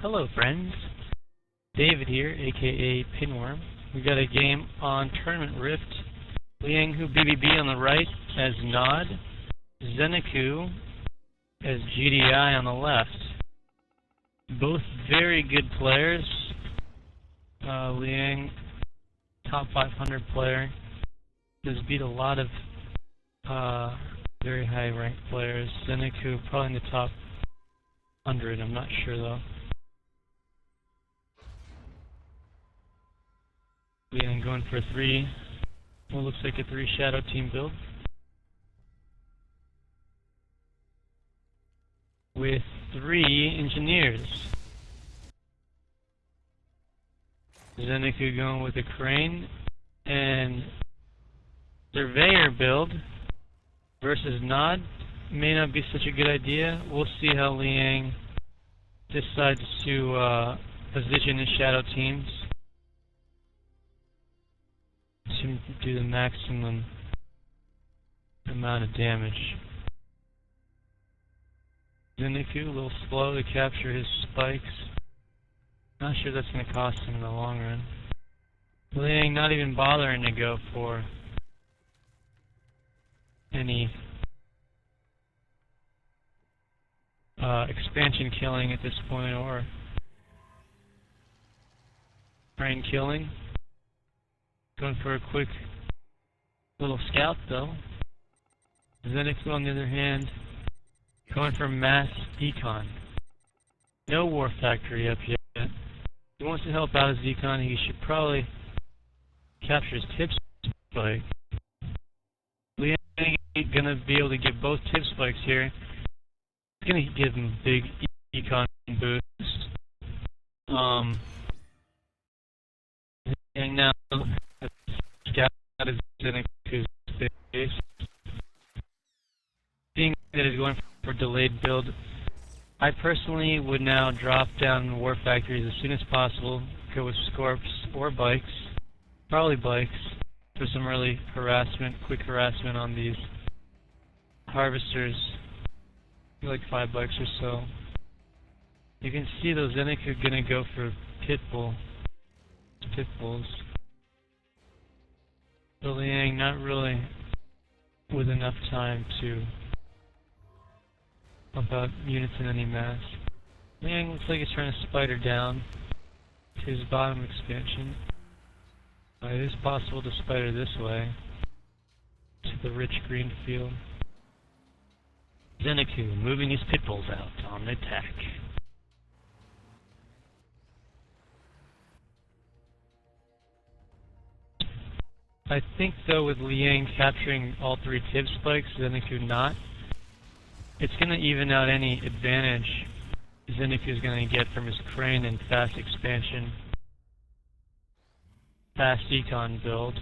Hello friends, David here, aka Pinworm. We got a game on Tournament Rift. LiangHuBBB on the right as Nod, Zenaku as GDI on the left. Both very good players. Liang, top 500 player, has beat a lot of very high ranked players. Zenaku probably in the top 100, I'm not sure though. Liang going for what looks like a 3 shadow team build with 3 engineers. Zenaku going with a crane and surveyor build versus Nod. May not be such a good idea. We'll see how Liang decides to position his shadow teams to do the maximum amount of damage. Zenaku a little slow to capture his spikes. Not sure that's going to cost him in the long run. Liang not even bothering to go for any expansion killing at this point, or brain killing. Going for a quick little scout though. Zenaku on the other hand, going for mass decon. No war factory up yet. He wants to help out his decon. He should probably capture his tip spike. Liang ain't gonna be able to get both tip spikes here. It's gonna give him a big econ boost. And now scout is Zenaku's base. Seeing that he's going for delayed build, I personally would now drop down war factories as soon as possible, go with Scorps or bikes, probably bikes, for some early harassment, quick harassment on these harvesters, like 5 bikes or so. You can see those Zenaku gonna go for pitbulls. So Liang not really with enough time to about units in any mass. Liang looks like he's trying to spider down to his bottom expansion. It is possible to spider this way to the rich green field. Zenaku moving his pitbulls out on the attack. I think though with Liang capturing all 3 tip spikes, Zenaku not, it's going to even out any advantage Zenaku is going to get from his crane and fast expansion, fast econ build.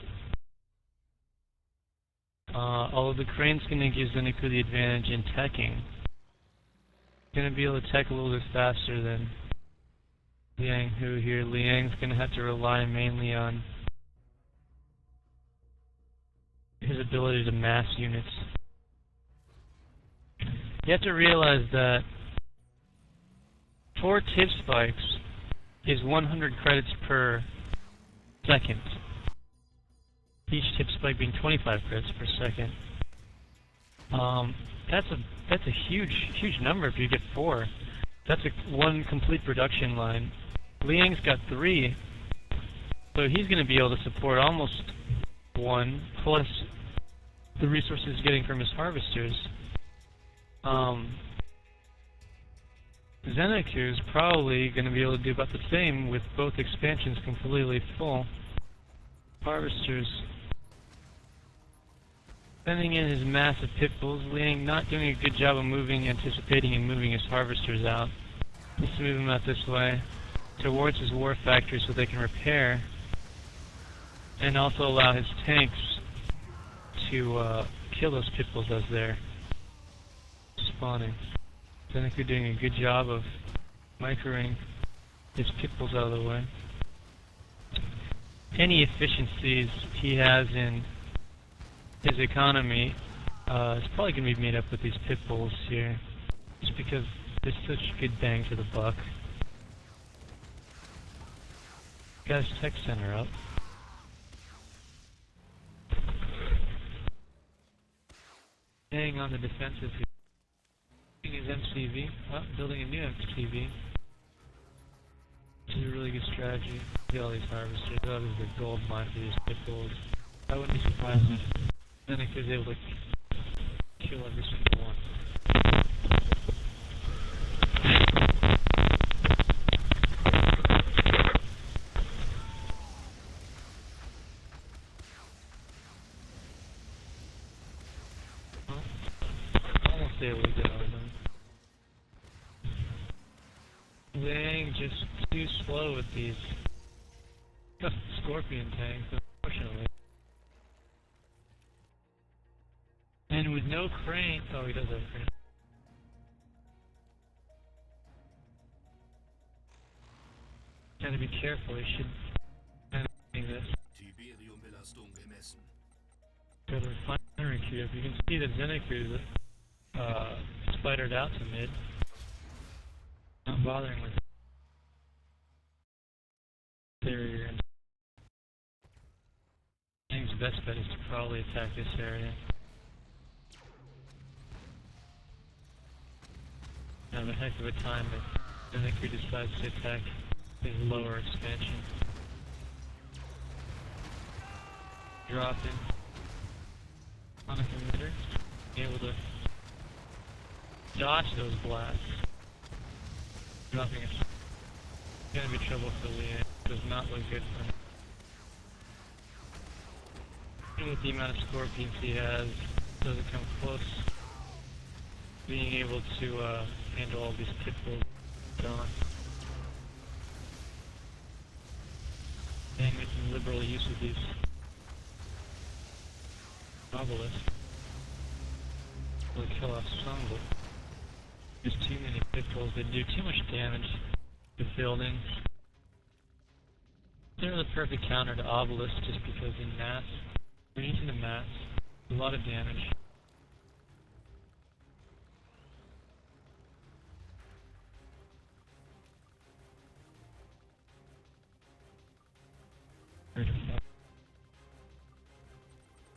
Although the crane's going to give Zenaku the advantage in teching. He's going to be able to tech a little bit faster than LiangHu here. Liang's going to have to rely mainly on his ability to mass units. You have to realize that 4 tip spikes is 100 credits per second. Each tip spike being 25 credits per second. That's a huge number if you get 4. That's one complete production line. Liang's got 3, so he's going to be able to support almost 1 plus the resources he's getting from his harvesters. Zenaku is probably going to be able to do about the same with both expansions completely full. Harvesters sending in his massive pitbulls. Liang not doing a good job of anticipating and moving his harvesters out. Needs to move them out this way towards his war factory so they can repair and also allow his tanks to kill those pitbulls as they're spawning. Zenaku doing a good job of microing his pitbulls out of the way. Any efficiencies he has in his economy is probably going to be made up with these pitbulls here, just because there's such good bang for the buck. Got his tech center up. Staying on the defensive here. His MCV. Oh, building a new MCV. This is a really good strategy. See all these harvesters. That is the gold mine for these pit bulls. I wouldn't be surprised if Zenaku was able to kill every single one. Almost able to get all of them. Liang just too slow with these scorpion tanks, unfortunately. And with no crane, oh, he does have a crane. Gotta be careful, he should kind of do this. Tiberium-Belastung gemessen. Got a refinery queue up. You can see that Zenaku spidered out to mid. Not bothering with area. I think his best bet is to probably attack this area. Have a heck of a time if Zenaku decides to attack his lower expansion. Drop in on a committer, be able to dodge those blasts. Dropping it. Gonna be trouble for Liang. Does not look good for him. Even with the amount of scorpions he has, doesn't come close to being able to handle all these pit bulls gone. And making liberal use of these obelisks. Will kill off some, but there's too many pit bulls. They do too much damage to buildings. They're the perfect counter to obelisks just because in mass, we're into the mass, a lot of damage.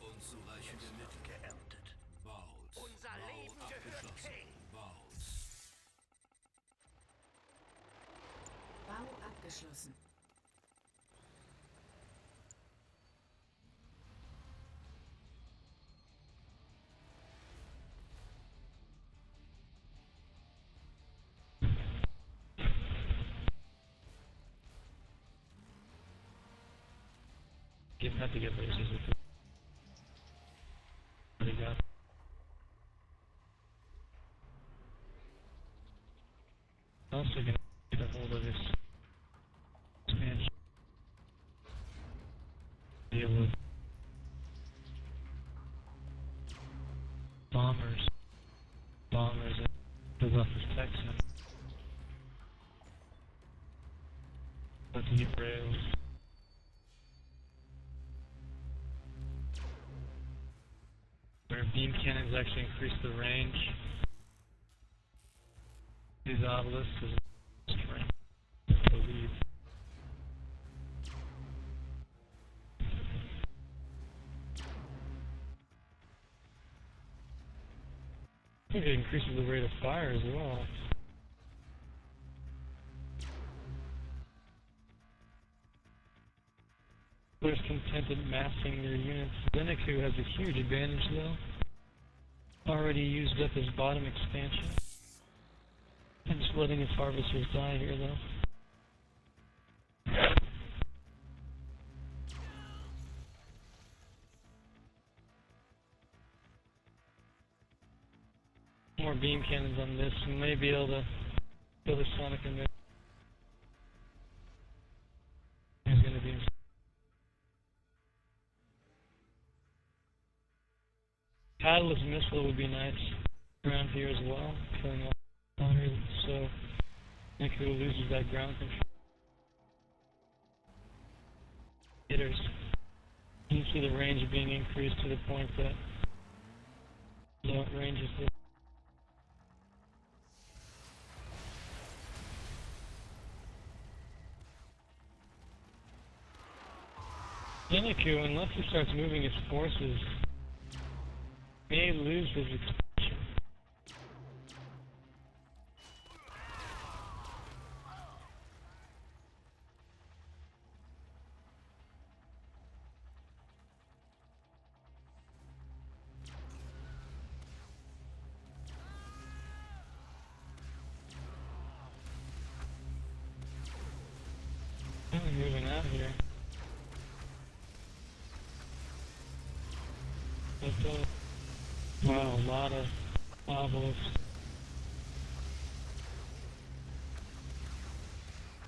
Unzureichende Mittel geerntet. Baut. Unser Leben gehört King. Baut. Bau abgeschlossen. Have to get lasers with it. What do you got? Also gonna get a hold of this expansion. Deal with bombers and build off his tech center. About to get rails. Where beam cannons actually increase the range. These obelisks is strength, I believe. I think it increases the rate of fire as well. Players content at massing their units. Zenaku has a huge advantage though. Already used up his bottom expansion. And just letting his harvesters die here though. More beam cannons on this and may be able to kill the sonic emitter. He's gonna be Catalyst missile would be nice around here as well, killing off monitors, so Zenaku loses that ground control. Hitters. You can see the range being increased to the point that long range is there. Zenaku, unless he starts moving his forces, may lose his expansion. I'm moving out here. But, wow, a lot of obelisks.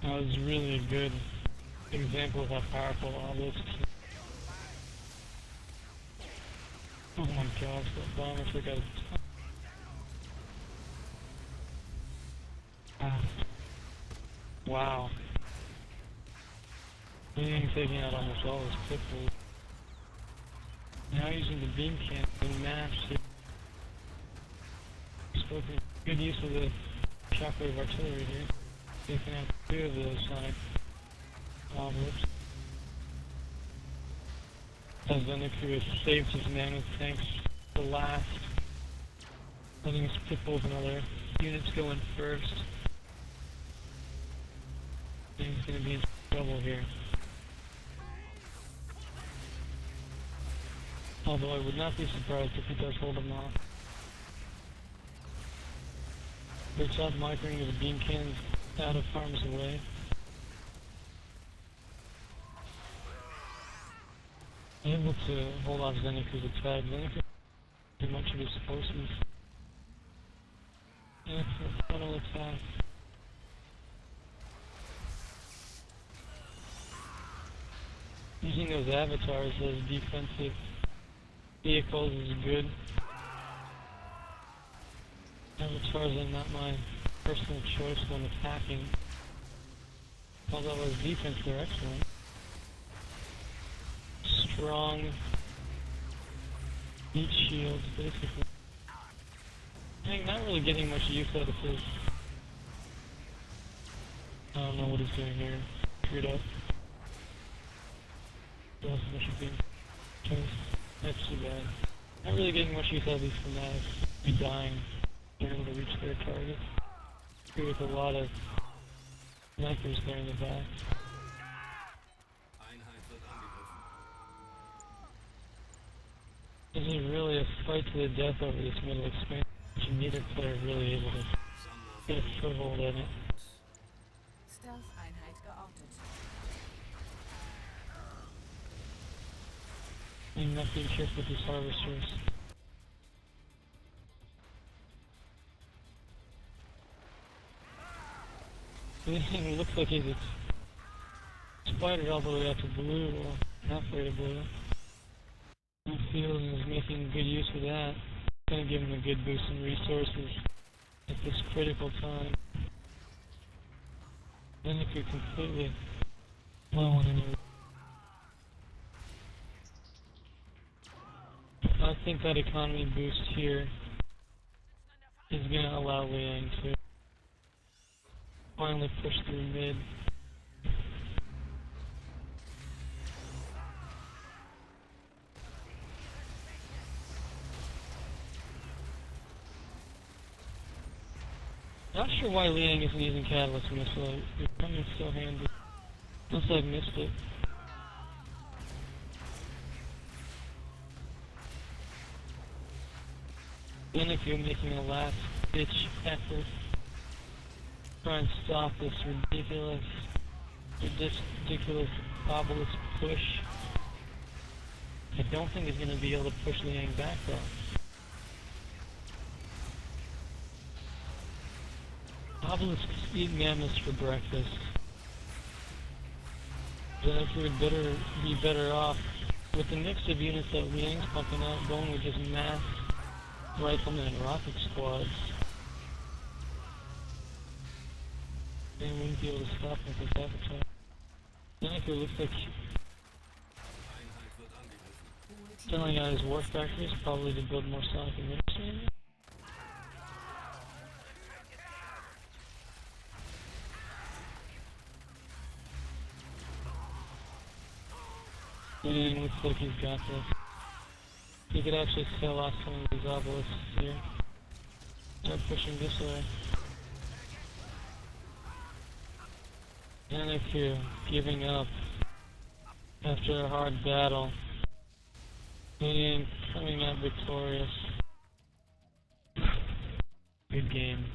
That was really a good example of how powerful obelisks are. Oh my gosh, that bomber took out wow. Liang taking out almost all his pitfalls. Now using the beam cannon in mass here. Spoken good use of the shockwave artillery here. Taking out 2 of those sonic obelisks. As Zenaku has saved his man with tanks the last. Letting his pitfalls and other units go in first. And he's going to be in trouble here. Although I would not be surprised if he does hold them off. Breaks off microing of the beam cannons out of harm's way. Able to hold off Zenaku's attack. Zenaku too much of his forces. And for a frontal attack. Using those avatars as defensive vehicles is good. Avatars are not my personal choice when attacking. Although as defense they're excellent. Strong heat shields basically. I'm not really getting much use out of his. I don't know what he's doing here. Screwed up. That's too bad. Not really getting much use out of these fanatics. Be dying. They're able to reach their target. With a lot of snipers there in the back. This is really a fight to the death over this middle expansion. Neither player really able to get a foothold in it. Stealth-Einheit geortet. I'm not being careful with these harvesters. It looks like he's spidered all the way out to blue, or halfway to blue. I feel he's making good use of that. It's gonna give him a good boost in resources at this critical time. Then it could completely blow on him. I think that economy boost here is gonna allow Liang to finally push through mid. Not sure why Liang isn't using Catalyst Missile. It's coming so handy. Unless I've missed it. Zenaku making a last ditch effort. Try and stop this ridiculous obelisk push. I don't think he's going to be able to push Liang back though. Obelisks eat mammoths for breakfast. Zenaku would be better off with the mix of units that Liang's pumping out, going with just mass riflemen and rocket squads. They wouldn't be able to stop him with this avatar. Zenaku looks like selling out his war factories, probably to build more sonic emitters. And looks like he's got this. He could actually sell off some of these obelisks here. Start pushing this way. Zenaku giving up after a hard battle. And coming out victorious. Good game.